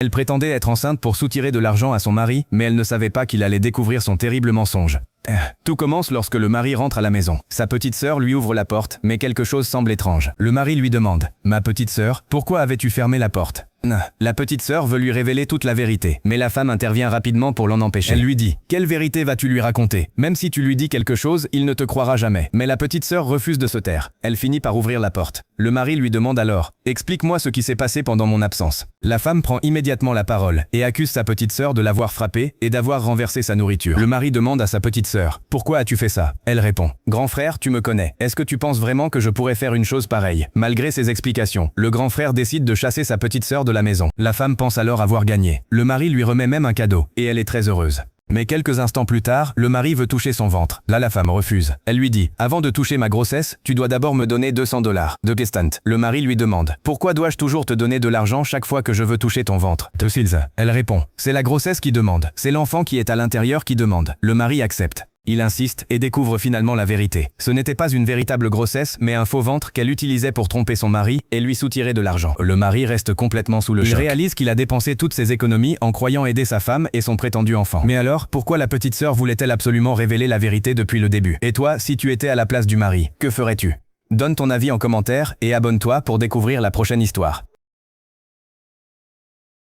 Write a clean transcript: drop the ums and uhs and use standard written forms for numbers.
Elle prétendait être enceinte pour soutirer de l'argent à son mari, mais elle ne savait pas qu'il allait découvrir son terrible mensonge. Tout commence lorsque le mari rentre à la maison. Sa petite sœur lui ouvre la porte, mais quelque chose semble étrange. Le mari lui demande « Ma petite sœur, pourquoi avais-tu fermé la porte ?» La petite sœur veut lui révéler toute la vérité, mais la femme intervient rapidement pour l'en empêcher. Elle lui dit « Quelle vérité vas-tu lui raconter? Même si tu lui dis quelque chose, il ne te croira jamais. » Mais la petite sœur refuse de se taire. Elle finit par ouvrir la porte. Le mari lui demande alors « Explique-moi ce qui s'est passé pendant mon absence. » La femme prend immédiatement la parole et accuse sa petite sœur de l'avoir frappée et d'avoir renversé sa nourriture. Le mari demande à sa petite sœur « Pourquoi as-tu fait ça ?» Elle répond « Grand frère, tu me connais. Est-ce que tu penses vraiment que je pourrais faire une chose pareille ?» Malgré ses explications, le grand frère décide de chasser sa petite sœur de la maison. La femme pense alors avoir gagné. Le mari lui remet même un cadeau et elle est très heureuse. Mais quelques instants plus tard, le mari veut toucher son ventre. Là, la femme refuse. Elle lui dit « Avant de toucher ma grossesse, tu dois d'abord me donner $200 de pestant. » Le mari lui demande « Pourquoi dois-je toujours te donner de l'argent chaque fois que je veux toucher ton ventre ?» Elle répond « C'est la grossesse qui demande. C'est l'enfant qui est à l'intérieur qui demande. » Le mari accepte. Il insiste et découvre finalement la vérité. Ce n'était pas une véritable grossesse, mais un faux ventre qu'elle utilisait pour tromper son mari et lui soutirer de l'argent. Le mari reste complètement sous le choc. Il réalise qu'il a dépensé toutes ses économies en croyant aider sa femme et son prétendu enfant. Mais alors, pourquoi la petite sœur voulait-elle absolument révéler la vérité depuis le début? Et toi, si tu étais à la place du mari, que ferais-tu? Donne ton avis en commentaire et abonne-toi pour découvrir la prochaine histoire.